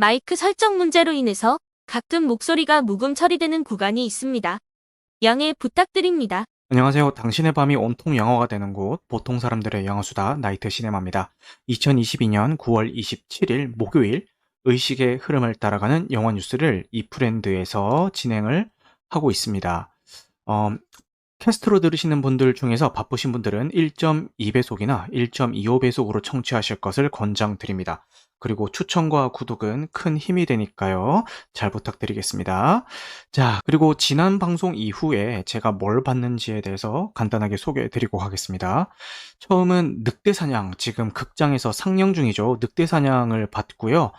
마이크 설정 문제로 인해서 가끔 목소리가 무금 처리되는 구간이 있습니다. 양해 부탁드립니다. 안녕하세요. 당신의 밤이 온통 영화가 되는 곳, 보통 사람들의 영화수다 나이트 시네마입니다. 2022년 9월 27일 목요일 의식의 흐름을 따라가는 영화 뉴스를 이프렌드에서 진행을 하고 있습니다. 캐스트로 들으시는 분들 중에서 바쁘신 분들은 1.2배속이나 1.25배속으로 청취하실 것을 권장드립니다. 그리고 추천과 구독은 큰 힘이 되니까요. 잘 부탁드리겠습니다. 자, 그리고 지난 방송 이후에 제가 뭘 봤는지에 대해서 간단하게 소개해드리고 가겠습니다. 처음은 늑대사냥, 지금 극장에서 상영 중이죠. 늑대사냥을 봤고요.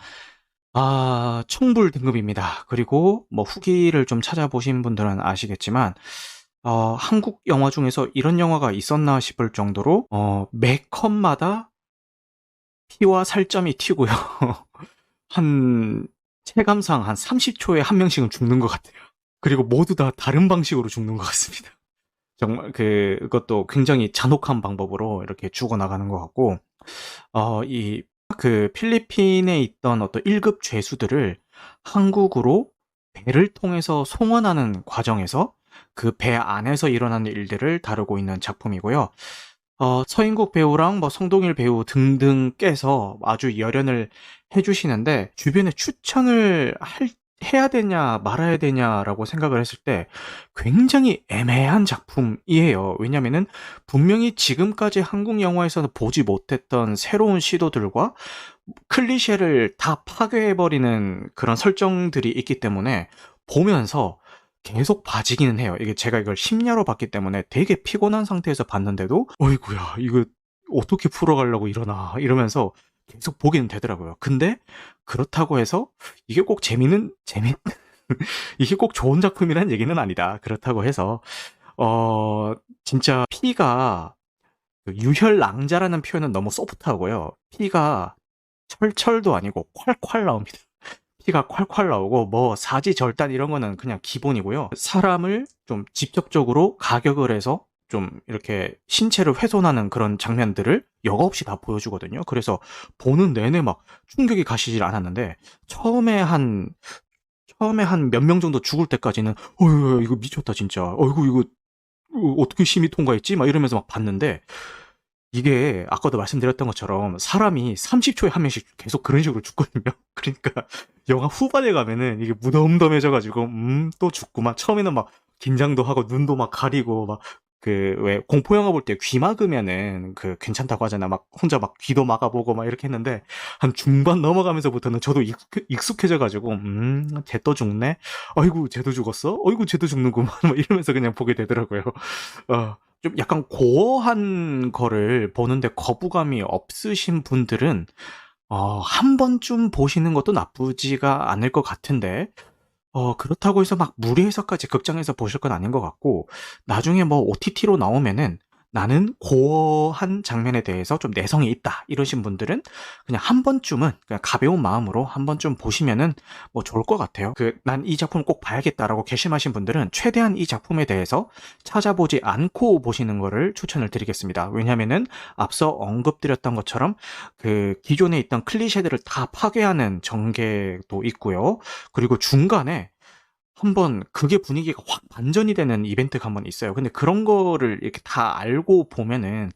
청불 등급입니다. 그리고 뭐 후기를 좀 찾아보신 분들은 아시겠지만 한국 영화 중에서 이런 영화가 있었나 싶을 정도로 매 컷마다 피와 살점이 튀고요. 한 체감상 한 30초에 한 명씩은 죽는 것 같아요. 그리고 모두 다 다른 방식으로 죽는 것 같습니다. 정말 그것도 굉장히 잔혹한 방법으로 이렇게 죽어나가는 것 같고, 필리핀에 있던 어떤 1급 죄수들을 한국으로 배를 통해서 송환하는 과정에서 그 배 안에서 일어나는 일들을 다루고 있는 작품이고요. 서인국 배우랑 뭐 성동일 배우 등등께서 아주 열연을 해주시는데, 주변에 추천을 해야 되냐 말아야 되냐라고 생각을 했을 때 굉장히 애매한 작품이에요. 왜냐면은 분명히 지금까지 한국 영화에서는 보지 못했던 새로운 시도들과 클리셰를 다 파괴해버리는 그런 설정들이 있기 때문에 보면서 계속 봐지기는 해요. 이게 제가 이걸 심야로 봤기 때문에 되게 피곤한 상태에서 봤는데도 어이구야 이거 어떻게 풀어가려고 이러나 이러면서 계속 보기는 되더라고요. 근데 그렇다고 해서 이게 꼭 이게 꼭 좋은 작품이란 얘기는 아니다. 그렇다고 해서 진짜 피가 유혈낭자라는 표현은 너무 소프트하고요. 피가 철철도 아니고 콸콸 나옵니다. 피가 콸콸 나오고 뭐 사지절단 이런 거는 그냥 기본이고요. 사람을 좀 직접적으로 가격을 해서 좀 이렇게 신체를 훼손하는 그런 장면들을 여과 없이 다 보여주거든요. 그래서 보는 내내 막 충격이 가시질 않았는데 처음에 한 몇 명 정도 죽을 때까지는 어휴 이거 미쳤다 진짜. 어이구 이거 어떻게 심의 통과했지? 막 이러면서 막 봤는데 이게 아까도 말씀드렸던 것처럼 사람이 30초에 한 명씩 계속 그런 식으로 죽거든요. 그러니까 영화 후반에 가면은 이게 무덤덤해져 가지고 또 죽고 막 처음에는 막 긴장도 하고 눈도 막 가리고 막 왜 공포 영화 볼 때 귀 막으면은 괜찮다고 하잖아. 막 혼자 막 귀도 막아보고 막 이렇게 했는데 한 중반 넘어가면서부터는 저도 익숙해져 가지고 쟤 또 죽네. 아이고 쟤도 죽었어. 어이구 쟤도 죽는구만. 막 이러면서 그냥 보게 되더라고요. 좀 약간 고어한 거를 보는데 거부감이 없으신 분들은 한 번쯤 보시는 것도 나쁘지가 않을 것 같은데, 그렇다고 해서 막 무리해서까지 극장에서 보실 건 아닌 것 같고, 나중에 뭐 OTT로 나오면은 나는 고어한 장면에 대해서 좀 내성이 있다 이러신 분들은 그냥 한 번쯤은 그냥 가벼운 마음으로 한 번쯤 보시면은 뭐 좋을 것 같아요. 난 이 작품 꼭 봐야겠다라고 결심하신 분들은 최대한 이 작품에 대해서 찾아보지 않고 보시는 거를 추천을 드리겠습니다. 왜냐면은 앞서 언급드렸던 것처럼 기존에 있던 클리셰들을 다 파괴하는 전개도 있고요. 그리고 중간에 한번 그게 분위기가 확 반전이 되는 이벤트가 한번 있어요. 근데 그런 거를 이렇게 다 알고 보면은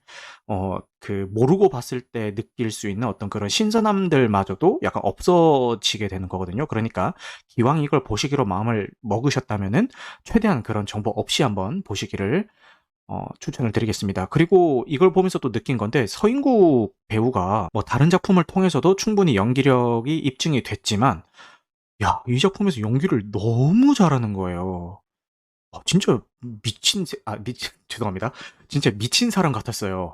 모르고 봤을 때 느낄 수 있는 어떤 그런 신선함들마저도 약간 없어지게 되는 거거든요. 그러니까 기왕 이걸 보시기로 마음을 먹으셨다면은 최대한 그런 정보 없이 한번 보시기를 추천을 드리겠습니다. 그리고 이걸 보면서 또 느낀 건데, 서인국 배우가 뭐 다른 작품을 통해서도 충분히 연기력이 입증이 됐지만 야, 이 작품에서 연기를 너무 잘하는 거예요. 진짜 죄송합니다. 진짜 미친 사람 같았어요.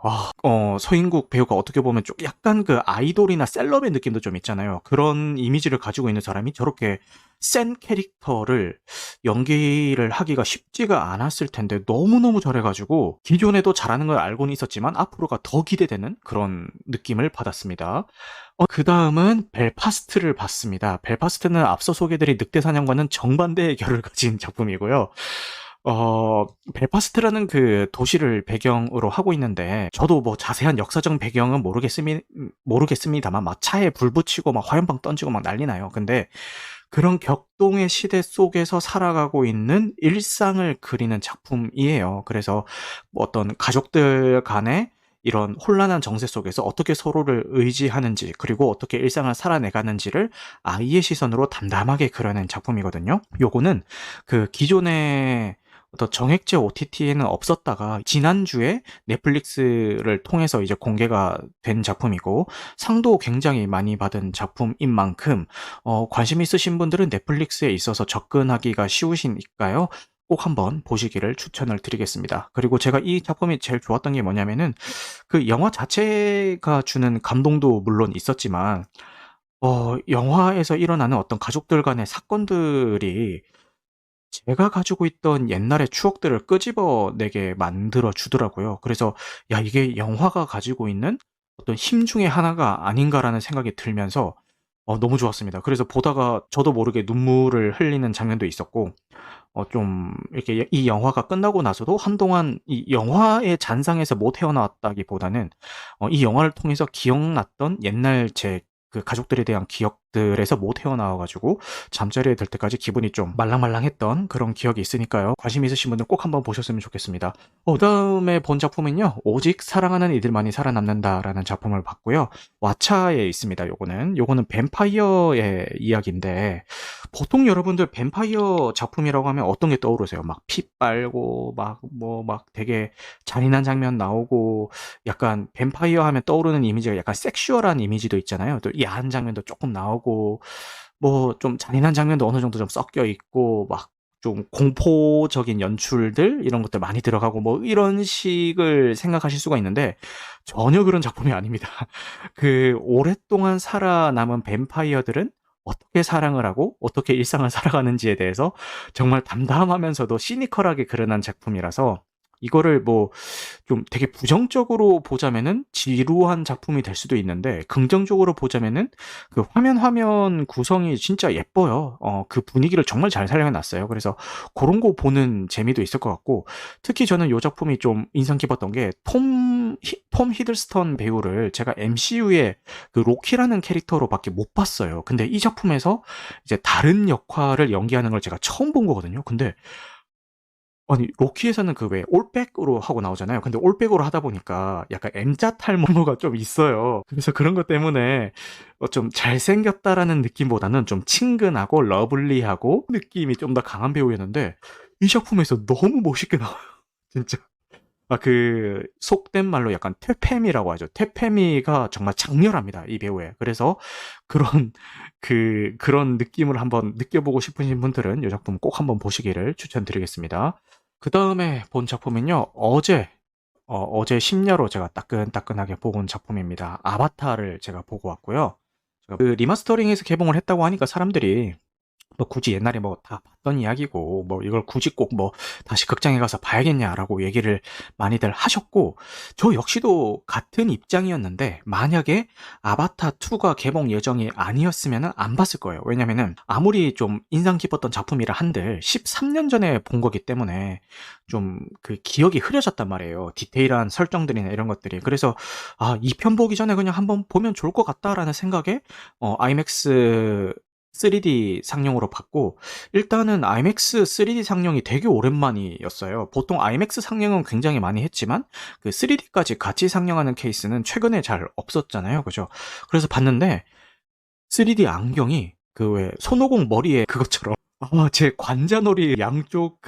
서인국 배우가 어떻게 보면 좀 약간 아이돌이나 셀럽의 느낌도 좀 있잖아요. 그런 이미지를 가지고 있는 사람이 저렇게 센 캐릭터를 연기를 하기가 쉽지가 않았을 텐데 너무너무 잘해가지고 기존에도 잘하는 걸 알고는 있었지만 앞으로가 더 기대되는 그런 느낌을 받았습니다. 그 다음은 벨파스트를 봤습니다. 벨파스트는 앞서 소개드린 늑대사냥과는 정반대의 결을 가진 작품이고요. 벨파스트라는 그 도시를 배경으로 하고 있는데, 저도 뭐 자세한 역사적 배경은 모르겠습니다만, 막 차에 불 붙이고, 막 화염방 던지고 막 난리 나요. 근데 그런 격동의 시대 속에서 살아가고 있는 일상을 그리는 작품이에요. 그래서 뭐 어떤 가족들 간의 이런 혼란한 정세 속에서 어떻게 서로를 의지하는지, 그리고 어떻게 일상을 살아내가는지를 아이의 시선으로 담담하게 그려낸 작품이거든요. 요거는 그 기존의 어떤 정액제 OTT에는 없었다가 지난주에 넷플릭스를 통해서 이제 공개가 된 작품이고, 상도 굉장히 많이 받은 작품인 만큼 관심 있으신 분들은 넷플릭스에 있어서 접근하기가 쉬우시니까요. 꼭 한번 보시기를 추천을 드리겠습니다. 그리고 제가 이 작품이 제일 좋았던 게 뭐냐면은, 그 영화 자체가 주는 감동도 물론 있었지만, 영화에서 일어나는 어떤 가족들 간의 사건들이 제가 가지고 있던 옛날의 추억들을 끄집어내게 만들어 주더라고요. 그래서 '야, 이게 영화가 가지고 있는 어떤 힘 중에 하나가 아닌가.'라는 생각이 들면서 너무 좋았습니다. 그래서 보다가 저도 모르게 눈물을 흘리는 장면도 있었고, 좀 이렇게 이 영화가 끝나고 나서도 한동안 이 영화의 잔상에서 못 헤어나왔다기보다는 이 영화를 통해서 기억났던 옛날 제 그 가족들에 대한 기억들에서 못 헤어나와 가지고 잠자리에 들 때까지 기분이 좀 말랑말랑했던 그런 기억이 있으니까요. 관심 있으신 분들 꼭 한번 보셨으면 좋겠습니다. 그다음에 본 작품은요. 오직 사랑하는 이들만이 살아남는다라는 작품을 봤고요. 왓챠에 있습니다. 요거는 뱀파이어의 이야기인데, 보통 여러분들 뱀파이어 작품이라고 하면 어떤 게 떠오르세요? 막 피 빨고 막 되게 잔인한 장면 나오고, 약간 뱀파이어 하면 떠오르는 이미지가 약간 섹슈얼한 이미지도 있잖아요. 또 야한 장면도 조금 나오고, 뭐 좀 잔인한 장면도 어느 정도 좀 섞여 있고, 막 좀 공포적인 연출들 이런 것들 많이 들어가고 뭐 이런 식을 생각하실 수가 있는데, 전혀 그런 작품이 아닙니다. 그 오랫동안 살아남은 뱀파이어들은 어떻게 사랑을 하고 어떻게 일상을 살아가는지에 대해서 정말 담담하면서도 시니컬하게 그려낸 작품이라서, 이거를 뭐 좀 되게 부정적으로 보자면은 지루한 작품이 될 수도 있는데, 긍정적으로 보자면은 그 화면 구성이 진짜 예뻐요. 그 분위기를 정말 잘 살려놨어요. 그래서 그런 거 보는 재미도 있을 것 같고, 특히 저는 요 작품이 좀 인상 깊었던 게 톰 히들스턴 배우를 제가 MCU의 그 로키라는 캐릭터로밖에 못 봤어요. 근데 이 작품에서 이제 다른 역할을 연기하는 걸 제가 처음 본 거거든요. 근데 아니, 로키에서는 그 왜 올백으로 하고 나오잖아요. 근데 올백으로 하다 보니까 약간 M자 탈모가 좀 있어요. 그래서 그런 것 때문에 좀 잘생겼다라는 느낌보다는 좀 친근하고 러블리하고 느낌이 좀 더 강한 배우였는데, 이 작품에서 너무 멋있게 나와요. 진짜. 그 속된 말로 약간 퇴폐미라고 하죠. 퇴폐미가 정말 장렬합니다, 이 배우의. 그래서 그런 그런 느낌을 한번 느껴보고 싶으신 분들은 이 작품 꼭 한번 보시기를 추천드리겠습니다. 그다음에 본 작품은요. 어제 심야로 제가 따끈따끈하게 보고 온 작품입니다. 아바타를 제가 보고 왔고요. 제가 그 리마스터링해서 개봉을 했다고 하니까 사람들이 뭐 굳이 옛날에 뭐 다 봤던 이야기고 뭐 이걸 굳이 꼭 뭐 다시 극장에 가서 봐야겠냐라고 얘기를 많이들 하셨고, 저 역시도 같은 입장이었는데, 만약에 아바타 2가 개봉 예정이 아니었으면 안 봤을 거예요. 왜냐면은 아무리 좀 인상 깊었던 작품이라 한들 13년 전에 본 거기 때문에 좀 그 기억이 흐려졌단 말이에요. 디테일한 설정들이나 이런 것들이. 그래서 2편 보기 전에 그냥 한번 보면 좋을 것 같다라는 생각에 아이맥스 3D 상영으로 봤고, 일단은 아이맥스 3D 상영이 되게 오랜만이었어요. 보통 아이맥스 상영은 굉장히 많이 했지만 그 3D까지 같이 상영하는 케이스는 최근에 잘 없었잖아요. 그죠? 그래서 봤는데 3D 안경이 그 왜 손오공 머리에 그것처럼 제 관자놀이 양쪽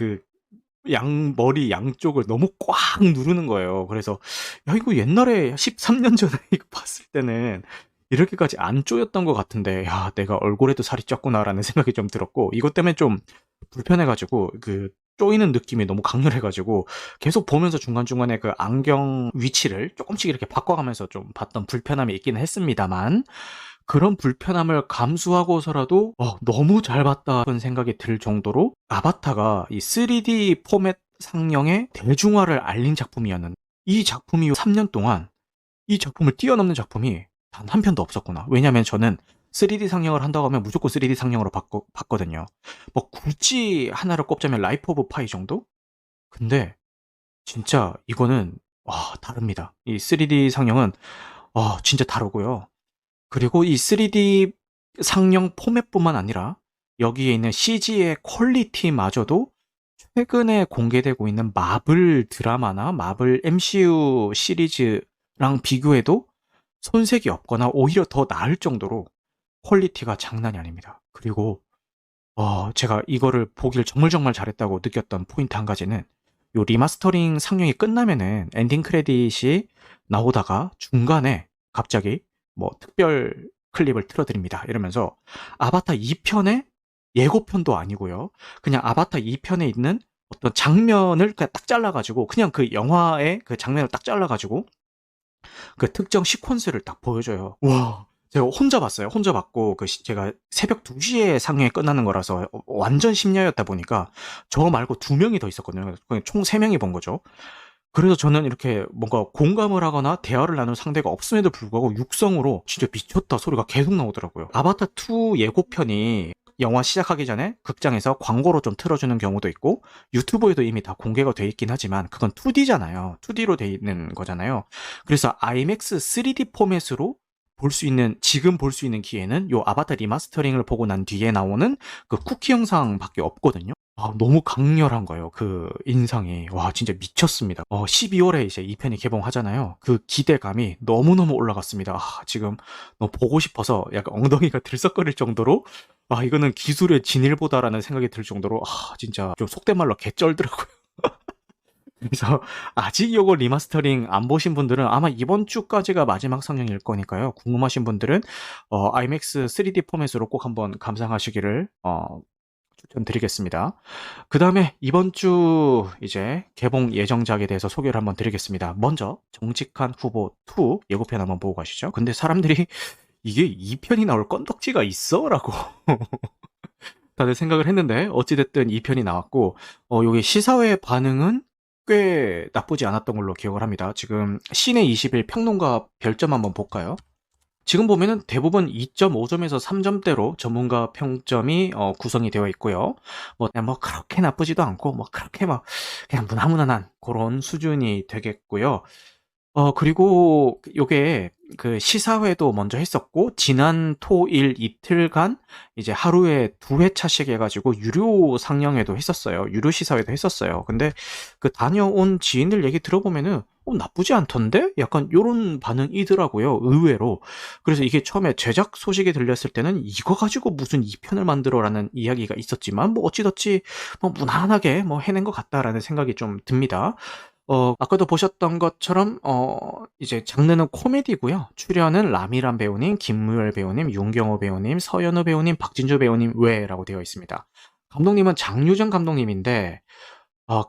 머리 양쪽을 너무 꽉 누르는 거예요. 그래서 야, 이거 옛날에 13년 전에 이거 봤을 때는 이렇게까지 안 쪼였던 것 같은데, 야, 내가 얼굴에도 살이 쪘구나라는 생각이 좀 들었고, 이것 때문에 좀 불편해가지고 그 쪼이는 느낌이 너무 강렬해가지고 계속 보면서 중간중간에 그 안경 위치를 조금씩 이렇게 바꿔가면서 좀 봤던 불편함이 있기는 했습니다만, 그런 불편함을 감수하고서라도 너무 잘 봤다는 생각이 들 정도로 아바타가 이 3D 포맷 상영의 대중화를 알린 작품이었는데, 이 작품이 3년 동안 이 작품을 뛰어넘는 작품이 단 한 편도 없었구나. 왜냐면 저는 3D 상영을 한다고 하면 무조건 3D 상영으로 봤거든요. 뭐 굳이 하나를 꼽자면 라이프 오브 파이 정도? 근데 진짜 이거는 와 다릅니다. 이 3D 상영은 진짜 다르고요. 그리고 이 3D 상영 포맷뿐만 아니라 여기에 있는 CG의 퀄리티마저도 최근에 공개되고 있는 마블 드라마나 마블 MCU 시리즈랑 비교해도 손색이 없거나 오히려 더 나을 정도로 퀄리티가 장난이 아닙니다. 그리고 제가 이거를 보길 정말 잘했다고 느꼈던 포인트 한 가지는 요 리마스터링 상영이 끝나면은 엔딩 크레딧이 나오다가 중간에 갑자기 뭐 특별 클립을 틀어드립니다. 이러면서 아바타 2편의 예고편도 아니고요. 그냥 아바타 2편에 있는 어떤 장면을 그냥 딱 잘라가지고 그냥 그 영화의 그 장면을 딱 잘라가지고 그 특정 시퀀스를 딱 보여줘요. 와. 제가 혼자 봤어요. 혼자 봤고 제가 새벽 2시에 상영이 끝나는 거라서 완전 심야였다 보니까 저 말고 2명이 더 있었거든요. 총 3명이 본 거죠. 그래서 저는 이렇게 뭔가 공감을 하거나 대화를 나눌 상대가 없음에도 불구하고 육성으로 진짜 미쳤다 소리가 계속 나오더라고요. 아바타 2 예고편이 영화 시작하기 전에 극장에서 광고로 좀 틀어주는 경우도 있고 유튜브에도 이미 다 공개가 돼 있긴 하지만 그건 2D잖아요. 2D로 돼 있는 거잖아요. 그래서 IMAX 3D 포맷으로 지금 볼 수 있는 기회는 요 아바타 리마스터링을 보고 난 뒤에 나오는 그 쿠키 영상밖에 없거든요. 너무 강렬한 거예요. 그 인상이. 와, 진짜 미쳤습니다. 12월에 이제 2편이 개봉하잖아요. 그 기대감이 너무너무 올라갔습니다. 지금 너무 보고 싶어서 약간 엉덩이가 들썩거릴 정도로, 이거는 기술의 진일보다라는 생각이 들 정도로, 진짜 좀 속된 말로 개쩔더라고요. 그래서 아직 요거 리마스터링 안 보신 분들은 아마 이번 주까지가 마지막 상영일 거니까요. 궁금하신 분들은 IMAX 3D 포맷으로 꼭 한번 감상하시기를 추천드리겠습니다. 그 다음에 이번 주 이제 개봉 예정작에 대해서 소개를 한번 드리겠습니다. 먼저 정직한 후보 2 예고편 한번 보고 가시죠. 근데 사람들이 이게 2편이 나올 건덕지가 있어? 라고 다들 생각을 했는데 어찌됐든 2편이 나왔고 여기 시사회 반응은 꽤 나쁘지 않았던 걸로 기억을 합니다. 지금 시내 21 평론가 별점 한번 볼까요? 지금 보면은 대부분 2.5점에서 3점대로 전문가 평점이 구성이 되어 있고요. 뭐 그렇게 나쁘지도 않고 뭐 그렇게 막 그냥 무난무난한 그런 수준이 되겠고요. 그리고 요게 그 시사회도 먼저 했었고 지난 토, 일 이틀간 이제 하루에 2회차씩 해가지고 유료 상영회도 했었어요. 유료 시사회도 했었어요. 근데 그 다녀온 지인들 얘기 들어보면은 나쁘지 않던데? 약간 요런 반응이더라고요. 의외로. 그래서 이게 처음에 제작 소식이 들렸을 때는 이거 가지고 무슨 2편을 만들어라는 이야기가 있었지만 뭐 어찌됐지 뭐 무난하게 뭐 해낸 것 같다라는 생각이 좀 듭니다. 아까도 보셨던 것처럼 이제 장르는 코미디고요. 출연은 라미란 배우님, 김무열 배우님, 윤경호 배우님, 서연우 배우님, 박진주 배우님 외라고 되어 있습니다. 감독님은 장유정 감독님인데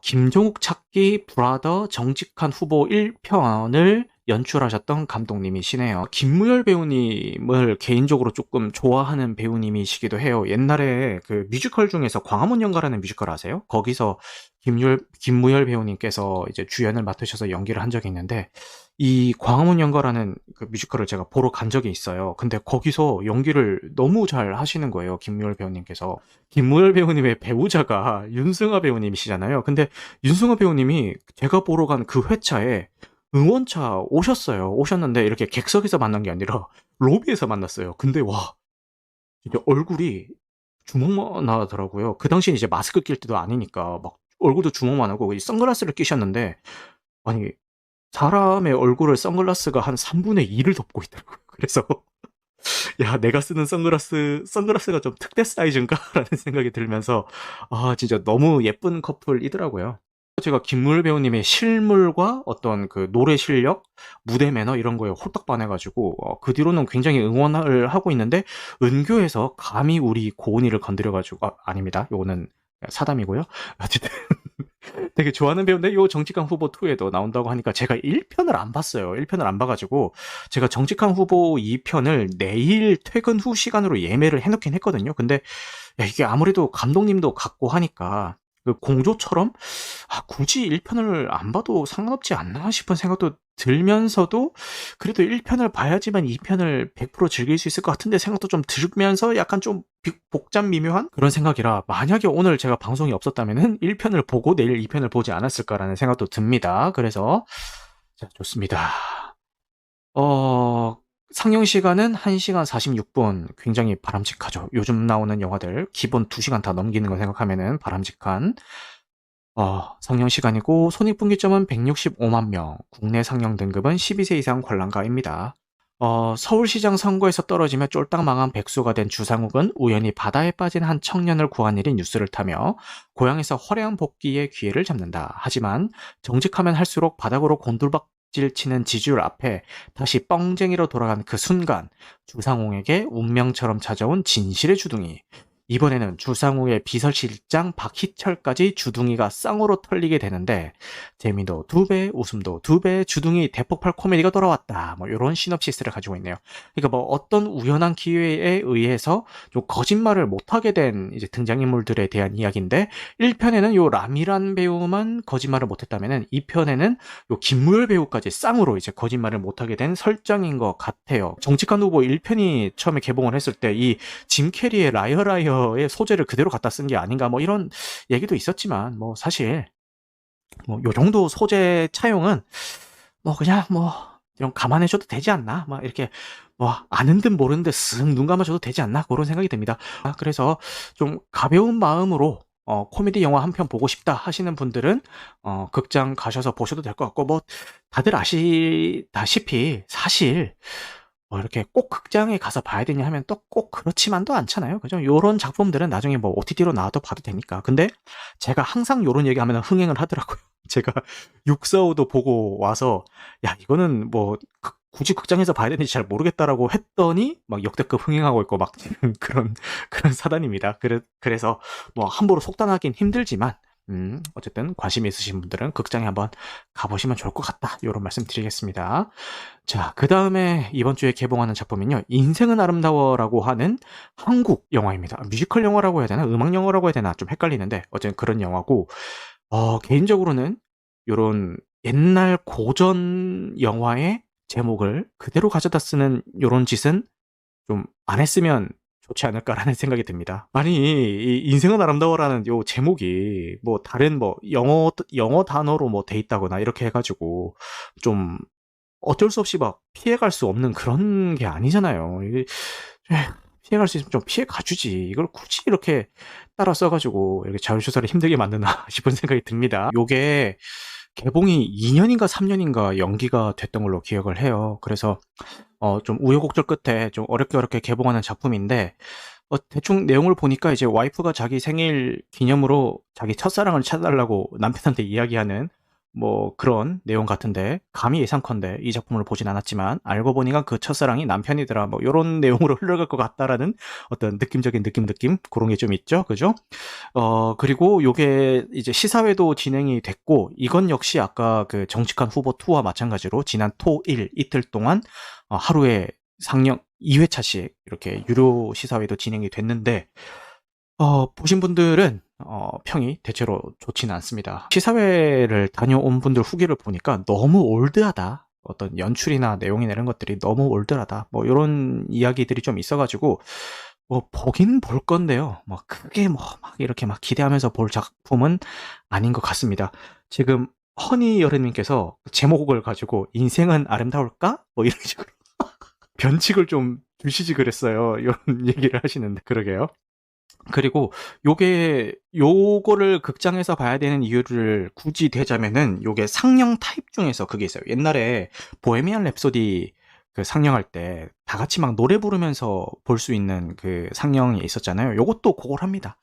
김종욱 찾기 브라더 정직한 후보 1편을 연출하셨던 감독님이시네요. 김무열 배우님을 개인적으로 조금 좋아하는 배우님이시기도 해요. 옛날에 그 뮤지컬 중에서 광화문 연가라는 뮤지컬 아세요? 거기서 김무열 배우님께서 이제 주연을 맡으셔서 연기를 한 적이 있는데 이 광화문 연가라는 그 뮤지컬을 제가 보러 간 적이 있어요. 근데 거기서 연기를 너무 잘 하시는 거예요. 김무열 배우님께서. 김무열 배우님의 배우자가 윤승아 배우님이시잖아요. 근데 윤승아 배우님이 제가 보러 간 그 회차에 응원차 오셨는데 이렇게 객석에서 만난 게 아니라 로비에서 만났어요. 근데 와, 진짜 얼굴이 주먹만 하더라고요. 그 당시엔 이제 마스크 낄 때도 아니니까 막 얼굴도 주먹만 하고 선글라스를 끼셨는데 아니 사람의 얼굴을 선글라스가 한 3분의 2를 덮고 있더라고요. 그래서 야, 내가 쓰는 선글라스가 좀 특대 사이즈인가라는 생각이 들면서 진짜 너무 예쁜 커플이더라고요. 제가 김무열 배우님의 실물과 어떤 그 노래 실력, 무대 매너 이런 거에 홀딱 반해가지고 그 뒤로는 굉장히 응원을 하고 있는데 은교에서 감히 우리 고은이를 건드려가지고 아닙니다. 요거는 사담이고요. 어쨌든 되게 좋아하는 배우인데 요 정직한 후보 2에도 나온다고 하니까 제가 1편을 안 봤어요. 1편을 안 봐가지고 제가 정직한 후보 2편을 내일 퇴근 후 시간으로 예매를 해놓긴 했거든요. 근데 이게 아무래도 감독님도 같고 하니까 그 공조처럼 굳이 1편을 안 봐도 상관없지 않나 싶은 생각도 들면서도 그래도 1편을 봐야지만 2편을 100% 즐길 수 있을 것 같은데 생각도 좀 들면서 약간 좀 복잡 미묘한 그런 생각이라 만약에 오늘 제가 방송이 없었다면은 1편을 보고 내일 2편을 보지 않았을까라는 생각도 듭니다. 그래서 자, 좋습니다. 어, 상영 시간은 1시간 46분. 굉장히 바람직하죠. 요즘 나오는 영화들 기본 2시간 다 넘기는 거 생각하면은 바람직한 상영 시간이고 손익분기점은 165만 명, 국내 상영 등급은 12세 이상 관람가입니다. 서울시장 선거에서 떨어지며 쫄딱 망한 백수가 된 주상욱은 우연히 바다에 빠진 한 청년을 구한 일이 뉴스를 타며 고향에서 화려한 복귀의 기회를 잡는다. 하지만 정직하면 할수록 바닥으로 곤돌박질 치는 지지율 앞에 다시 뻥쟁이로 돌아간 그 순간 주상욱에게 운명처럼 찾아온 진실의 주둥이. 이번에는 주상욱의 비서실장 박희철까지 주둥이가 쌍으로 털리게 되는데 재미도 2배, 웃음도 2배, 주둥이 대폭발 코미디가 돌아왔다. 뭐 이런 시놉시스를 가지고 있네요. 그러니까 뭐 어떤 우연한 기회에 의해서 좀 거짓말을 못하게 된 이제 등장인물들에 대한 이야기인데 1편에는 요 라미란 배우만 거짓말을 못했다면은 2편에는 요 김무열 배우까지 쌍으로 이제 거짓말을 못하게 된 설정인 것 같아요. 정직한 후보 1편이 처음에 개봉을 했을 때 이 짐 캐리의 라이어 라이어의 소재를 그대로 갖다 쓴 게 아닌가 뭐 이런 얘기도 있었지만 뭐 사실 뭐 요 정도 소재 차용은 뭐 그냥 뭐 좀 감안해줘도 되지 않나 막 이렇게 뭐 아는 듯 모르는 듯 쓱 눈 감아줘도 되지 않나 그런 생각이 듭니다. 그래서 좀 가벼운 마음으로 코미디 영화 한 편 보고 싶다 하시는 분들은 극장 가셔서 보셔도 될 것 같고 뭐 다들 아시다시피 사실 뭐 이렇게 꼭 극장에 가서 봐야 되냐 하면 또 꼭 그렇지만도 않잖아요. 그죠? 요런 작품들은 나중에 뭐 OTT로 나와도 봐도 되니까. 근데 제가 항상 요런 얘기하면 흥행을 하더라고요. 제가 645도 보고 와서 야 이거는 뭐 굳이 극장에서 봐야 되는지 잘 모르겠다라고 했더니 막 역대급 흥행하고 있고 막 그런 사단입니다. 그래서 뭐 함부로 속단하긴 힘들지만 어쨌든 관심 있으신 분들은 극장에 한번 가보시면 좋을 것 같다. 이런 말씀 드리겠습니다. 자, 그 다음에 이번 주에 개봉하는 작품은요, 인생은 아름다워라고 하는 한국 영화입니다. 뮤지컬 영화라고 해야 되나? 음악 영화라고 해야 되나? 좀 헷갈리는데, 어쨌든 그런 영화고, 개인적으로는 요런 옛날 고전 영화의 제목을 그대로 가져다 쓰는 요런 짓은 좀 안 했으면 좋지 않을까라는 생각이 듭니다. 아니, 이 인생은 아름다워라는 요 제목이 뭐 다른 뭐 영어 단어로 뭐 돼 있다거나 이렇게 해가지고 좀 어쩔 수 없이 막 피해갈 수 없는 그런 게 아니잖아요. 이게 피해갈 수 있으면 좀 피해 가주지. 이걸 굳이 이렇게 따라 써가지고 이렇게 자유조사를 힘들게 만드나 싶은 생각이 듭니다. 요게 개봉이 2년인가 3년인가 연기가 됐던 걸로 기억을 해요. 그래서 좀 우여곡절 끝에 좀 어렵게 개봉하는 작품인데 대충 내용을 보니까 이제 와이프가 자기 생일 기념으로 자기 첫사랑을 찾아달라고 남편한테 이야기하는 뭐 그런 내용 같은데 감히 예상컨대 이 작품을 보진 않았지만 알고 보니까 그 첫사랑이 남편이더라 뭐 이런 내용으로 흘러갈 것 같다라는 어떤 느낌적인 느낌 그런 게 좀 있죠. 그죠? 그리고 요게 이제 시사회도 진행이 됐고 이건 역시 아까 그 정직한 후보 2와 마찬가지로 지난 토, 일 이틀 동안 하루에 상영 2회차씩 이렇게 유료 시사회도 진행이 됐는데 보신 분들은 평이 대체로 좋지는 않습니다. 시사회를 다녀온 분들 후기를 보니까 너무 올드하다. 어떤 연출이나 내용이나 이런 것들이 너무 올드하다. 뭐 이런 이야기들이 좀 있어가지고 뭐 보긴 볼 건데요. 뭐 크게 뭐 막 이렇게 막 기대하면서 볼 작품은 아닌 것 같습니다. 지금 허니 여름님께서 제목을 가지고 인생은 아름다울까? 뭐 이런 식으로 변칙을 좀 주시지 그랬어요. 이런 얘기를 하시는데 그러게요. 그리고 요거를 극장에서 봐야 되는 이유를 굳이 대자면은 요게 상영 타입 중에서 그게 있어요. 옛날에 보헤미안 랩소디 그 상영할 때 다 같이 막 노래 부르면서 볼 수 있는 그 상영이 있었잖아요. 요것도 그걸 합니다.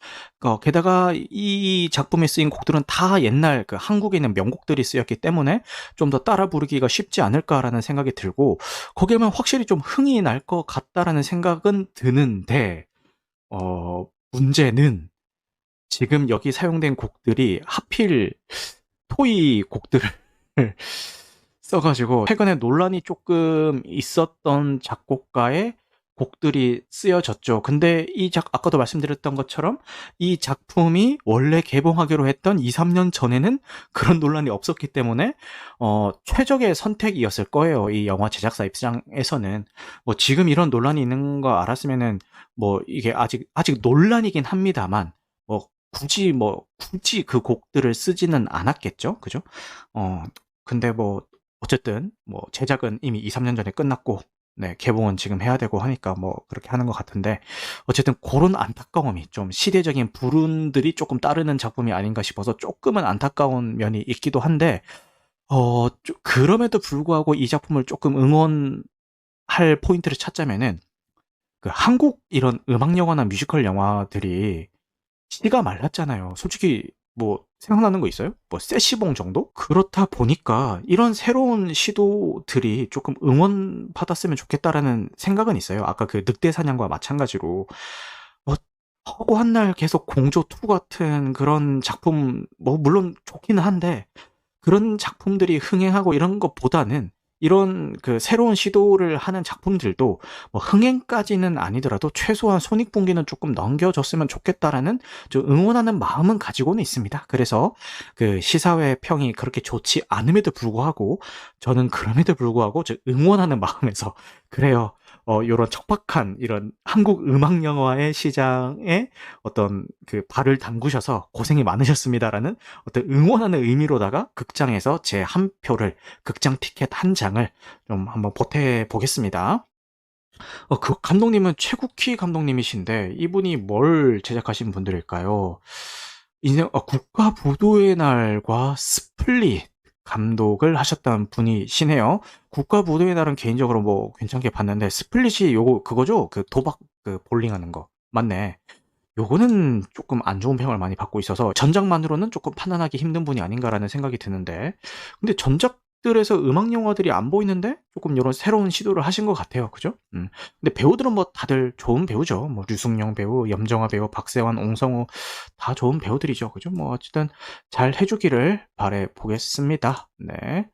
게다가 이 작품에 쓰인 곡들은 다 옛날 그 한국에 있는 명곡들이 쓰였기 때문에 좀 더 따라 부르기가 쉽지 않을까라는 생각이 들고 거기에만 확실히 좀 흥이 날 것 같다라는 생각은 드는데 문제는 지금 여기 사용된 곡들이 하필 토이 곡들을 써가지고 최근에 논란이 조금 있었던 작곡가의 곡들이 쓰여졌죠. 근데 아까도 말씀드렸던 것처럼 이 작품이 원래 개봉하기로 했던 2, 3년 전에는 그런 논란이 없었기 때문에 최적의 선택이었을 거예요. 이 영화 제작사 입장에서는. 뭐 지금 이런 논란이 있는 거 알았으면은 뭐 이게 아직 논란이긴 합니다만 굳이 그 곡들을 쓰지는 않았겠죠. 그죠? 근데 뭐 어쨌든 뭐 제작은 이미 2, 3년 전에 끝났고 네, 개봉은 지금 해야 되고 하니까 뭐 그렇게 하는 것 같은데 어쨌든 그런 안타까움이 좀 시대적인 불운들이 조금 따르는 작품이 아닌가 싶어서 조금은 안타까운 면이 있기도 한데 그럼에도 불구하고 이 작품을 조금 응원할 포인트를 찾자면은 그 한국 이런 음악 영화나 뮤지컬 영화들이 씨가 말랐잖아요. 솔직히 뭐 생각나는 거 있어요? 뭐 세시봉 정도? 그렇다 보니까 이런 새로운 시도들이 조금 응원받았으면 좋겠다라는 생각은 있어요. 아까 그 늑대 사냥과 마찬가지로 뭐 허구 한 날 계속 공조 2 같은 그런 작품 뭐 물론 좋기는 한데 그런 작품들이 흥행하고 이런 것보다는 이런 그 새로운 시도를 하는 작품들도 뭐 흥행까지는 아니더라도 최소한 손익분기는 조금 넘겨줬으면 좋겠다라는 좀 응원하는 마음은 가지고는 있습니다. 그래서 그 시사회 평이 그렇게 좋지 않음에도 불구하고 저는 그럼에도 불구하고 저 응원하는 마음에서 그래요. 요런 척박한 이런 한국 음악 영화의 시장에 어떤 그 발을 담그셔서 고생이 많으셨습니다라는 어떤 응원하는 의미로다가 극장에서 제 한 표를 극장 티켓 한 장을 좀 한번 보태 보겠습니다. 그 감독님은 최국희 감독님이신데 이분이 뭘 제작하신 분들일까요? 이제 국가보도의 날과 스플릿 감독을 하셨던 분이시네요. 국가보도의 날은 개인적으로 뭐 괜찮게 봤는데 스플릿이 그거죠? 그 도박 그 볼링하는 거 맞네. 요거는 조금 안 좋은 평을 많이 받고 있어서 전작만으로는 조금 판단하기 힘든 분이 아닌가라는 생각이 드는데 근데 전작들에서 음악 영화들이 안 보이는데 조금 요런 새로운 시도를 하신 것 같아요. 그죠? 근데 배우들은 뭐 다들 좋은 배우죠. 뭐 류승룡 배우, 염정아 배우, 박세환, 옹성우 다 좋은 배우들이죠. 그죠? 뭐 어쨌든 잘 해주기를 바래 보겠습니다. 네.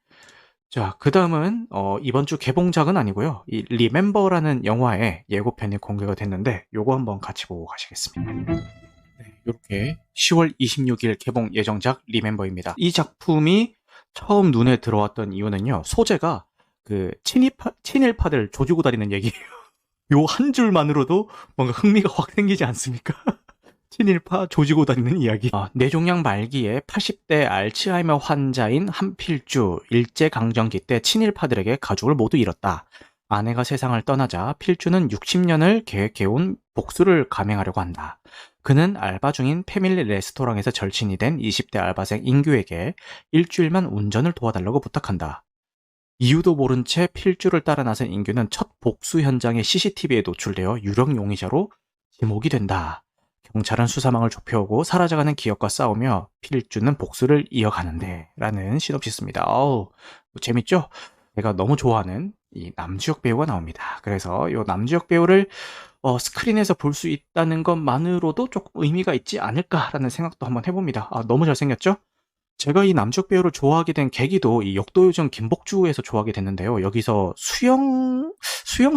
자, 그다음은 이번 주 개봉작은 아니고요. 이 리멤버라는 영화의 예고편이 공개가 됐는데 요거 한번 같이 보고 가시겠습니다. 네, 이렇게 10월 26일 개봉 예정작 리멤버입니다. 이 작품이 처음 눈에 들어왔던 이유는요. 소재가 그 친일파들 조지고 다니는 얘기예요. 요 한 줄만으로도 뭔가 흥미가 확 생기지 않습니까? 친일파 조지고 다니는 이야기. 뇌종양 말기에 80대 알츠하이머 환자인 한필주, 일제강점기 때 친일파들에게 가족을 모두 잃었다. 아내가 세상을 떠나자 필주는 60년을 계획해온 복수를 감행하려고 한다. 그는 알바 중인 패밀리 레스토랑에서 절친이 된 20대 알바생 인규에게 일주일만 운전을 도와달라고 부탁한다. 이유도 모른 채 필주를 따라 나선 인규는 첫 복수 현장의 CCTV에 노출되어 유령 용의자로 지목이 된다. 경찰은 수사망을 좁혀오고 사라져가는 기억과 싸우며 필주는 복수를 이어가는데 라는 시놉시스입니다. 재밌죠? 제가 너무 좋아하는 이 남주혁 배우가 나옵니다. 그래서 이 남주혁 배우를 스크린에서 볼 수 있다는 것만으로도 조금 의미가 있지 않을까라는 생각도 한번 해봅니다. 너무 잘생겼죠? 제가 이 남주혁 배우를 좋아하게 된 계기도 이 역도요정 김복주에서 좋아하게 됐는데요. 여기서 수영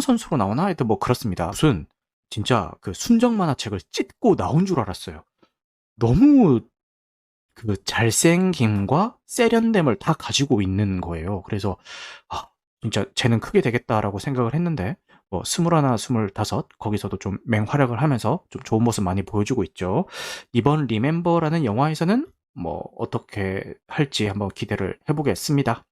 선수로 나오나? 하여튼 뭐 그렇습니다. 무슨 진짜 그 순정 만화책을 찢고 나온 줄 알았어요. 너무 그 잘생김과 세련됨을 다 가지고 있는 거예요. 그래서 진짜 쟤는 크게 되겠다라고 생각을 했는데 뭐 21, 25 거기서도 좀 맹활약을 하면서 좀 좋은 모습 많이 보여주고 있죠. 이번 리멤버라는 영화에서는 뭐 어떻게 할지 한번 기대를 해보겠습니다.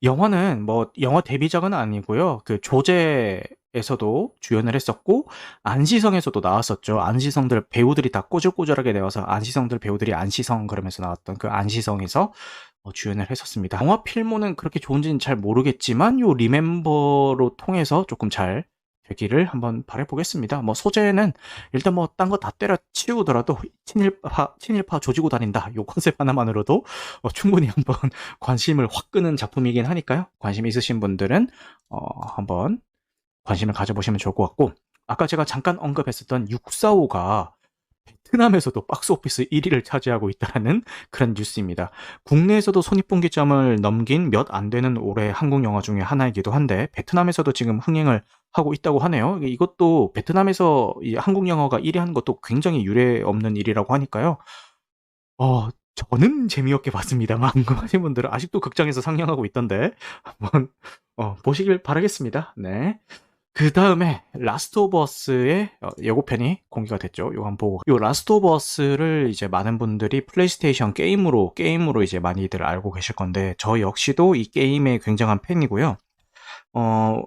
영화는 뭐 영화 데뷔작은 아니고요. 그 조제에서도 주연을 했었고 안시성에서도 나왔었죠. 안시성들 배우들이 다 꼬질꼬질하게 되어서 안시성들 배우들이 안시성 그러면서 나왔던 그 안시성에서 주연을 했었습니다. 영화 필모는 그렇게 좋은지는 잘 모르겠지만 요 리멤버로 통해서 조금 잘 되기를 한번 바라보겠습니다. 뭐 소재는 일단 뭐 딴 거 다 때려 치우더라도 친일파 조지고 다닌다. 요 컨셉 하나만으로도 충분히 한번 관심을 확 끄는 작품이긴 하니까요. 관심 있으신 분들은 한번 관심을 가져보시면 좋을 것 같고 아까 제가 잠깐 언급했었던 645가 베트남에서도 박스오피스 1위를 차지하고 있다는 그런 뉴스입니다. 국내에서도 손익분기점을 넘긴 몇 안 되는 올해 한국 영화 중에 하나이기도 한데 베트남에서도 지금 흥행을 하고 있다고 하네요. 이것도 베트남에서 이 한국 영화가 1위 하는 것도 굉장히 유례 없는 일이라고 하니까요. 저는 재미없게 봤습니다만 궁금하신 분들은 아직도 극장에서 상영하고 있던데 한번 보시길 바라겠습니다. 네. 그 다음에 라스트 오브 어스의 예고편이 공개가 됐죠. 요거 한번 보고. 요 라스트 오브 어스를 이제 많은 분들이 플레이스테이션 게임으로 이제 많이들 알고 계실 건데 저 역시도 이 게임의 굉장한 팬이고요.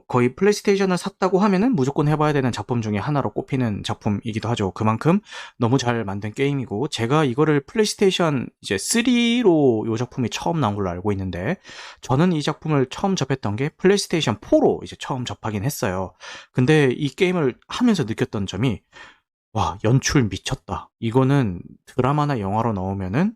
거의 플레이스테이션을 샀다고 하면은 무조건 해봐야 되는 작품 중에 하나로 꼽히는 작품이기도 하죠. 그만큼 너무 잘 만든 게임이고, 제가 이거를 플레이스테이션 이제 3로 이 작품이 처음 나온 걸로 알고 있는데, 저는 이 작품을 처음 접했던 게 플레이스테이션 4로 이제 처음 접하긴 했어요. 근데 이 게임을 하면서 느꼈던 점이, 와, 연출 미쳤다. 이거는 드라마나 영화로 넣으면은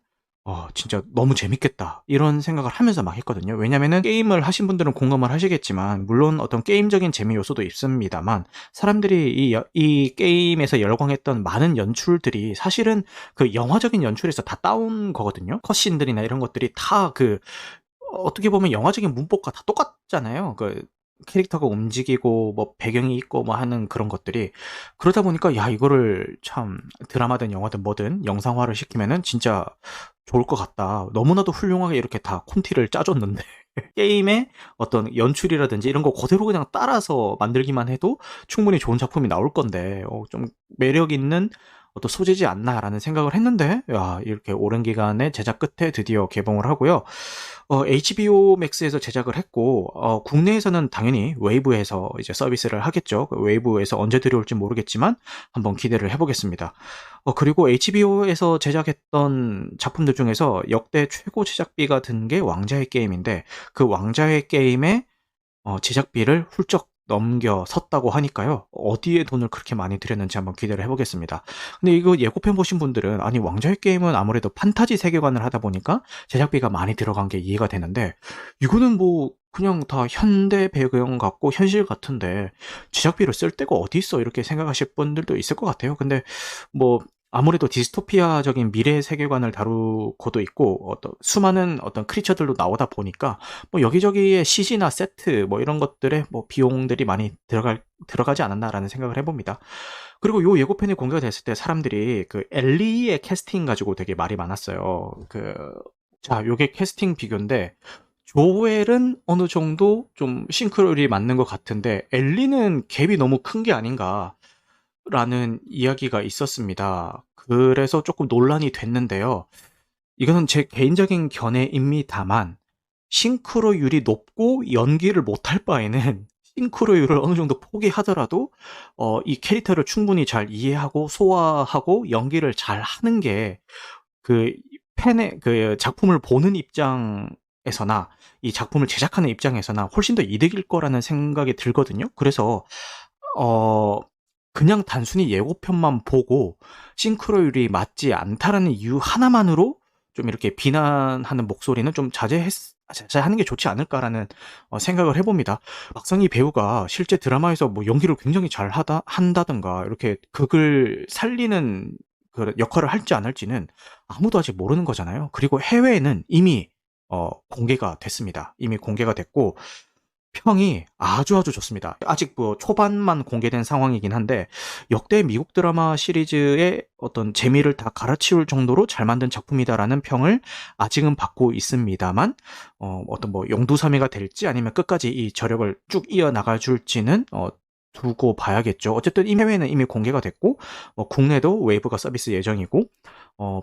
진짜 너무 재밌겠다. 이런 생각을 하면서 막 했거든요. 왜냐면은 게임을 하신 분들은 공감을 하시겠지만, 물론 어떤 게임적인 재미 요소도 있습니다만, 사람들이 이 게임에서 열광했던 많은 연출들이 사실은 그 영화적인 연출에서 다 따온 거거든요. 컷신들이나 이런 것들이 다 어떻게 보면 영화적인 문법과 다 똑같잖아요. 캐릭터가 움직이고 뭐 배경이 있고 뭐 하는 그런 것들이, 그러다 보니까 야, 이거를 참 드라마든 영화든 뭐든 영상화를 시키면은 진짜 좋을 것 같다. 너무나도 훌륭하게 이렇게 다 콘티를 짜줬는데 게임의 어떤 연출이라든지 이런 거 그대로 그냥 따라서 만들기만 해도 충분히 좋은 작품이 나올 건데 좀 매력 있는 어떤 소재지 않나라는 생각을 했는데, 야, 이렇게 오랜 기간의 제작 끝에 드디어 개봉을 하고요. HBO 맥스에서 제작을 했고, 국내에서는 당연히 웨이브에서 이제 서비스를 하겠죠. 웨이브에서 언제 들여올지 모르겠지만 한번 기대를 해보겠습니다. 그리고 HBO에서 제작했던 작품들 중에서 역대 최고 제작비가 든 게 왕자의 게임인데, 그 왕자의 게임의 제작비를 훌쩍 넘겨섰다고 하니까요. 어디에 돈을 그렇게 많이 들였는지 한번 기대를 해보겠습니다. 근데 이거 예고편 보신 분들은, 아니, 왕자의 게임은 아무래도 판타지 세계관을 하다 보니까 제작비가 많이 들어간 게 이해가 되는데, 이거는 뭐 그냥 다 현대 배경 같고 현실 같은데 제작비를 쓸 데가 어디 있어, 이렇게 생각하실 분들도 있을 것 같아요. 근데 뭐 아무래도 디스토피아적인 미래 세계관을 다루고도 있고 수많은 어떤 크리처들도 나오다 보니까 뭐 여기저기에 CG나 세트 뭐 이런 것들에 뭐 비용들이 많이 들어가지 않았나라는 생각을 해봅니다. 그리고 요 예고편이 공개가 됐을 때 사람들이 그 엘리의 캐스팅 가지고 되게 말이 많았어요. 자, 요게 캐스팅 비교인데, 조엘은 어느 정도 좀 싱크로율이 맞는 것 같은데 엘리는 갭이 너무 큰 게 아닌가 라는 이야기가 있었습니다. 그래서 조금 논란이 됐는데요. 이거는 제 개인적인 견해입니다만, 싱크로율이 높고 연기를 못할 바에는 싱크로율을 어느 정도 포기하더라도 이 캐릭터를 충분히 잘 이해하고 소화하고 연기를 잘 하는 게 그 팬의 그 작품을 보는 입장에서나 이 작품을 제작하는 입장에서나 훨씬 더 이득일 거라는 생각이 들거든요. 그래서 어 그냥 단순히 예고편만 보고 싱크로율이 맞지 않다라는 이유 하나만으로 좀 이렇게 비난하는 목소리는 좀 자제하는 게 좋지 않을까라는 생각을 해봅니다. 막상 이 배우가 실제 드라마에서 뭐 연기를 굉장히 한다든가 이렇게 극을 살리는 그 역할을 할지 안 할지는 아무도 아직 모르는 거잖아요. 그리고 해외에는 이미 공개가 됐습니다. 이미 공개가 됐고 평이 아주 좋습니다. 아직 뭐 초반만 공개된 상황이긴 한데, 역대 미국 드라마 시리즈의 어떤 재미를 다 갈아치울 정도로 잘 만든 작품이다라는 평을 아직은 받고 있습니다만, 어떤 뭐 용두사미가 될지 아니면 끝까지 이 저력을 쭉 이어나가 줄지는 두고 봐야겠죠. 어쨌든 이 해외는 이미 공개가 됐고, 국내도 웨이브가 서비스 예정이고,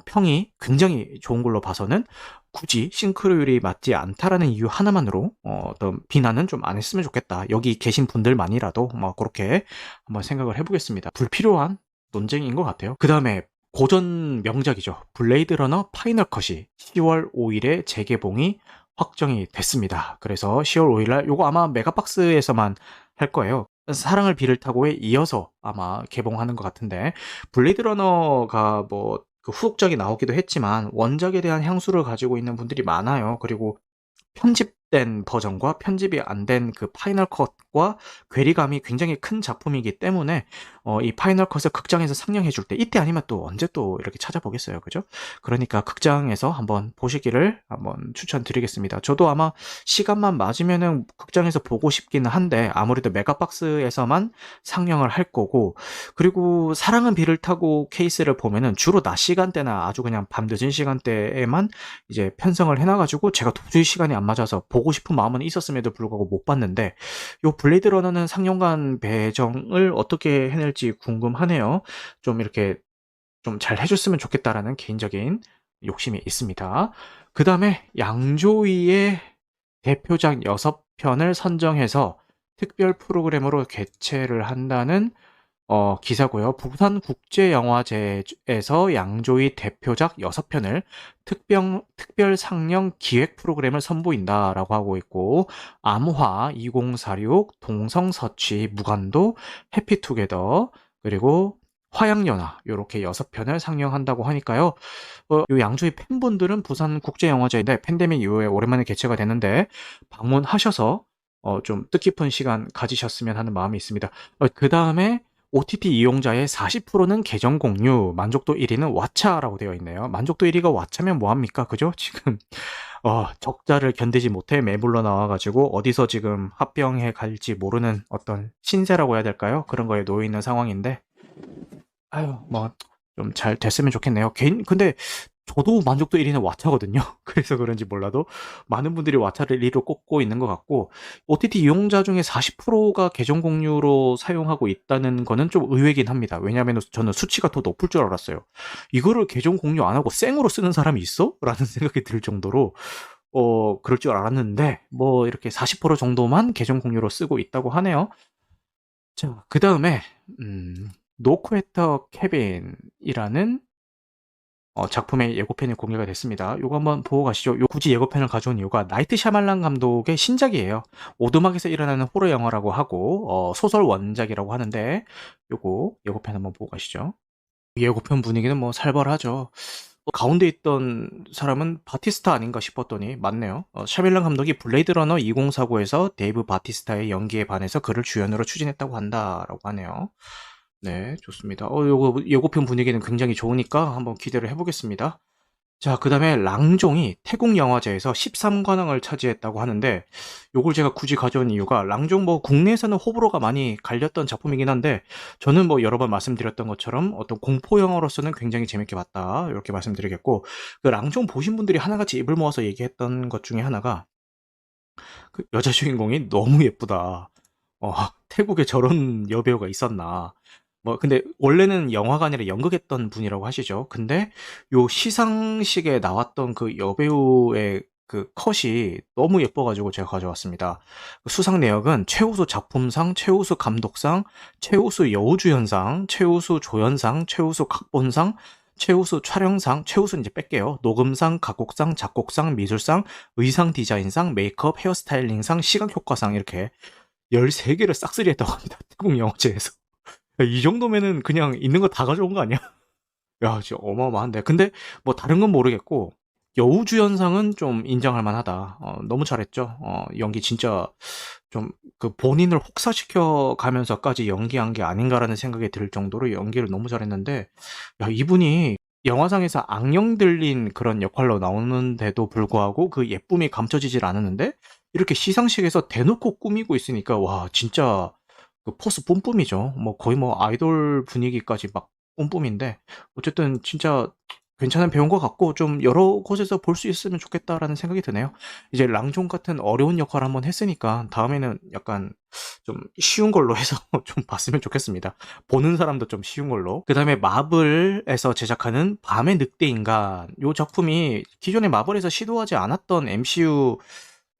평이 굉장히 좋은 걸로 봐서는 굳이 싱크로율이 맞지 않다라는 이유 하나만으로 어떤 비난은 좀 안 했으면 좋겠다. 여기 계신 분들만이라도 그렇게 한번 생각을 해보겠습니다. 불필요한 논쟁인 것 같아요. 그 다음에 고전 명작이죠. 블레이드 러너 파이널 컷이 10월 5일에 재개봉이 확정이 됐습니다. 그래서 10월 5일날 요거 아마 메가박스에서만 할 거예요. 사랑을 비를 타고에 이어서 아마 개봉하는 것 같은데, 블레이드 러너가 뭐 그 후속작이 나오기도 했지만 원작에 대한 향수를 가지고 있는 분들이 많아요. 그리고 편집된 버전과 편집이 안 된 그 파이널 컷과 괴리감이 굉장히 큰 작품이기 때문에 이 파이널 컷을 극장에서 상영해 줄 때 이때 아니면 또 언제 또 이렇게 찾아보겠어요. 그죠? 그러니까 극장에서 한번 보시기를 한번 추천드리겠습니다. 저도 아마 시간만 맞으면은 극장에서 보고 싶기는 한데 아무래도 메가박스에서만 상영을 할 거고 그리고 사랑은 비를 타고 케이스를 보면은 주로 낮 시간대나 아주 그냥 밤 늦은 시간대에만 이제 편성을 해놔 가지고 제가 도저히 시간이 안 맞아서 보고 싶은 마음은 있었음에도 불구하고 못 봤는데 요 블레이드 러너는 상영관 배정을 어떻게 해낼지 궁금하네요. 좀 이렇게 좀 잘 해줬으면 좋겠다라는 개인적인 욕심이 있습니다. 그 다음에 양조위의 대표작 6편을 선정해서 특별 프로그램으로 개최를 한다는 기사고요. 부산국제영화제에서 양조위 대표작 6편을 특별 상영 기획 프로그램을 선보인다라고 하고 있고 암화 2046, 동성서치, 무간도, 해피투게더 그리고 화양연화 요렇게 6편을 상영한다고 하니까요. 요 양조위 팬분들은 부산국제영화제인데 팬데믹 이후에 오랜만에 개최가 되는데 방문하셔서 좀 뜻깊은 시간 가지셨으면 하는 마음이 있습니다. 그 다음에 OTT 이용자의 40%는 계정 공유, 만족도 1위는 왓챠라고 되어 있네요. 만족도 1위가 왓챠면 뭐합니까? 그죠? 지금 적자를 견디지 못해 매물로 나와가지고 어디서 지금 합병해 갈지 모르는 어떤 신세라고 해야 될까요? 그런 거에 놓여 있는 상황인데 아유 뭐 좀 잘 됐으면 좋겠네요. 근데 저도 만족도 1위는 왓챠거든요. 그래서 그런지 몰라도 많은 분들이 왓챠를 1위로 꼽고 있는 것 같고 OTT 이용자 중에 40%가 계정 공유로 사용하고 있다는 거는 좀 의외긴 합니다. 왜냐하면 저는 수치가 더 높을 줄 알았어요. 이거를 계정 공유 안 하고 생으로 쓰는 사람이 있어? 라는 생각이 들 정도로 그럴 줄 알았는데 뭐 이렇게 40% 정도만 계정 공유로 쓰고 있다고 하네요. 자, 그 다음에 노 퀘터 케빈이라는 작품의 예고편이 공개가 됐습니다. 요거 한번 보고 가시죠. 굳이 예고편을 가져온 이유가 나이트 샤말란 감독의 신작이에요. 오두막에서 일어나는 호러 영화라고 하고 소설 원작이라고 하는데 요거 예고편 한번 보고 가시죠. 예고편 분위기는 뭐 살벌하죠. 가운데 있던 사람은 바티스타 아닌가 싶었더니 맞네요. 샤멜란 감독이 블레이드 러너 2049에서 데이브 바티스타의 연기에 반해서 그를 주연으로 추진했다고 한다라고 하네요. 네, 좋습니다. 요거 예고편 분위기는 굉장히 좋으니까 한번 기대를 해보겠습니다. 자, 그 다음에 랑종이 태국 영화제에서 13관왕을 차지했다고 하는데 요걸 제가 굳이 가져온 이유가 랑종 뭐 국내에서는 호불호가 많이 갈렸던 작품이긴 한데 저는 뭐 여러 번 말씀드렸던 것처럼 어떤 공포 영화로서는 굉장히 재밌게 봤다 이렇게 말씀드리겠고 그 랑종 보신 분들이 하나같이 입을 모아서 얘기했던 것 중에 하나가 그 여자 주인공이 너무 예쁘다. 태국에 저런 여배우가 있었나. 뭐 근데 원래는 영화가 아니라 연극했던 분이라고 하시죠. 근데 요 시상식에 나왔던 그 여배우의 그 컷이 너무 예뻐가지고 제가 가져왔습니다. 수상 내역은 최우수 작품상, 최우수 감독상, 최우수 여우주연상, 최우수 조연상, 최우수 각본상, 최우수 촬영상, 최우수는 이제 뺄게요. 녹음상, 각곡상, 작곡상, 미술상, 의상 디자인상, 메이크업, 헤어스타일링상, 시각효과상 이렇게 13개를 싹쓸이 했다고 합니다. 태국 영화제에서. 이 정도면은 그냥 있는 거 다 가져온 거 아니야? 야, 진짜 어마어마한데. 근데 뭐 다른 건 모르겠고 여우주연상은 좀 인정할 만하다. 너무 잘했죠. 연기 진짜 좀 그 본인을 혹사시켜 가면서까지 연기한 게 아닌가라는 생각이 들 정도로 연기를 너무 잘했는데 야, 이분이 영화상에서 악령 들린 그런 역할로 나오는데도 불구하고 그 예쁨이 감춰지질 않았는데 이렇게 시상식에서 대놓고 꾸미고 있으니까 와, 진짜 그 포스 뿜뿜이죠. 뭐 거의 뭐 아이돌 분위기까지 막 뿜뿜인데 어쨌든 진짜 괜찮은 배우인 것 같고 좀 여러 곳에서 볼 수 있으면 좋겠다라는 생각이 드네요. 이제 랑종 같은 어려운 역할을 한번 했으니까 다음에는 약간 좀 쉬운 걸로 해서 좀 봤으면 좋겠습니다. 보는 사람도 좀 쉬운 걸로. 그 다음에 마블에서 제작하는 밤의 늑대인간 요 작품이 기존에 마블에서 시도하지 않았던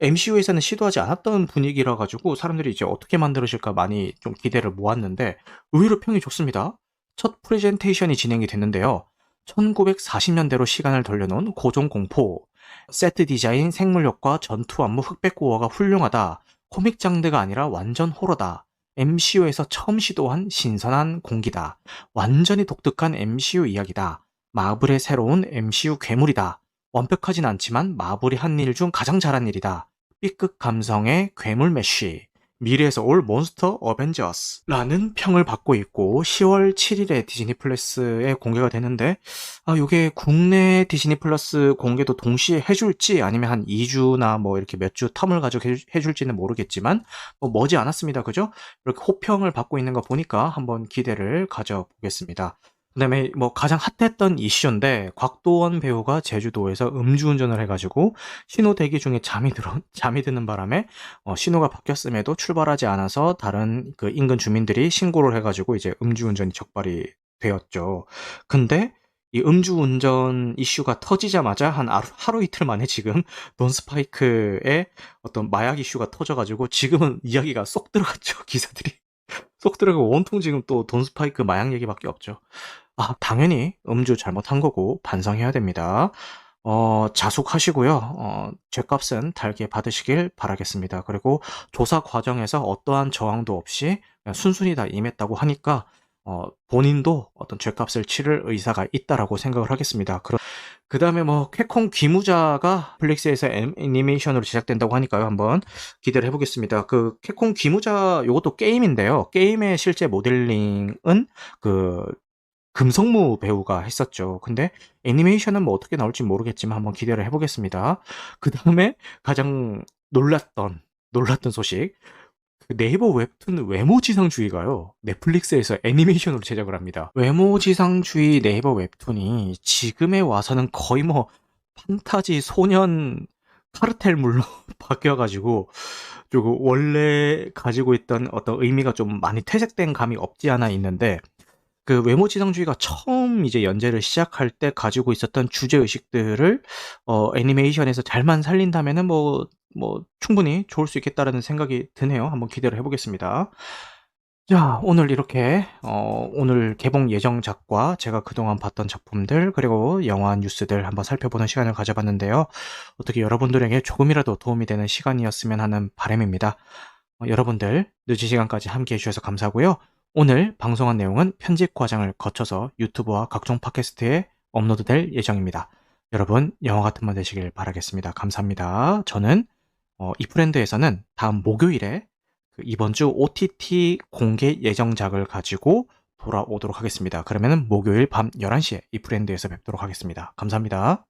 MCU에서는 시도하지 않았던 분위기라 가지고 사람들이 이제 어떻게 만들어질까 많이 좀 기대를 모았는데 의외로 평이 좋습니다. 첫 프레젠테이션이 진행이 됐는데요. 1940년대로 시간을 돌려놓은 고전 공포, 세트 디자인, 생물 효과, 전투 안무, 흑백 고어가 훌륭하다. 코믹 장르가 아니라 완전 호러다. MCU에서 처음 시도한 신선한 공기다. 완전히 독특한 MCU 이야기다. 마블의 새로운 MCU 괴물이다. 완벽하진 않지만 마블이 한 일 중 가장 잘한 일이다. B급 감성의 괴물 메쉬. 미래에서 올 몬스터 어벤져스라는 평을 받고 있고 10월 7일에 디즈니 플러스에 공개가 되는데 요게 국내 디즈니 플러스 공개도 동시에 해줄지 아니면 한 2주나 뭐 이렇게 몇 주 텀을 가지고 해줄지는 모르겠지만 뭐 머지 않았습니다. 그죠? 이렇게 호평을 받고 있는 거 보니까 한번 기대를 가져보겠습니다. 그다음에 뭐 가장 핫했던 이슈인데 곽도원 배우가 제주도에서 음주운전을 해가지고 신호 대기 중에 잠이 드는 바람에 신호가 바뀌었음에도 출발하지 않아서 다른 그 인근 주민들이 신고를 해가지고 이제 음주운전이 적발이 되었죠. 근데 이 음주운전 이슈가 터지자마자 한 하루 이틀 만에 지금 돈스파이크의 어떤 마약 이슈가 터져가지고 지금은 이야기가 쏙 들어갔죠. 기사들이 쏙 들어가고 온통 지금 또 돈스파이크 마약 얘기밖에 없죠. 당연히 음주 잘못한 거고 반성해야 됩니다. 자숙하시고요. 죗값은 달게 받으시길 바라겠습니다. 그리고 조사 과정에서 어떠한 저항도 없이 그냥 순순히 다 임했다고 하니까 본인도 어떤 죗값을 치를 의사가 있다라고 생각을 하겠습니다. 그다음에 뭐 캡콤 귀무자가 넷플릭스에서 애니메이션으로 제작된다고 하니까요. 한번 기대를 해보겠습니다. 그 캡콤 귀무자 요것도 게임인데요. 게임의 실제 모델링은 그 금성무 배우가 했었죠. 근데 애니메이션은 뭐 어떻게 나올지 모르겠지만 한번 기대를 해보겠습니다. 그 다음에 가장 놀랐던 소식. 그 네이버 웹툰 외모지상주의가요. 넷플릭스에서 애니메이션으로 제작을 합니다. 외모지상주의 네이버 웹툰이 지금에 와서는 거의 뭐 판타지 소년 카르텔물로 바뀌어가지고 조금 원래 가지고 있던 어떤 의미가 좀 많이 퇴색된 감이 없지 않아 있는데 그 외모지상주의가 처음 이제 연재를 시작할 때 가지고 있었던 주제의식들을 애니메이션에서 잘만 살린다면은 뭐 충분히 좋을 수 있겠다라는 생각이 드네요. 한번 기대를 해보겠습니다. 자, 오늘 이렇게 오늘 개봉 예정작과 제가 그동안 봤던 작품들 그리고 영화 뉴스들 한번 살펴보는 시간을 가져봤는데요. 어떻게 여러분들에게 조금이라도 도움이 되는 시간이었으면 하는 바람입니다. 여러분들 늦은 시간까지 함께 해주셔서 감사하고요. 오늘 방송한 내용은 편집 과정을 거쳐서 유튜브와 각종 팟캐스트에 업로드될 예정입니다. 여러분 영화 같은 밤 되시길 바라겠습니다. 감사합니다. 저는 이프렌드에서는 다음 목요일에 이번 주 OTT 공개 예정작을 가지고 돌아오도록 하겠습니다. 그러면 목요일 밤 11시에 이프렌드에서 뵙도록 하겠습니다. 감사합니다.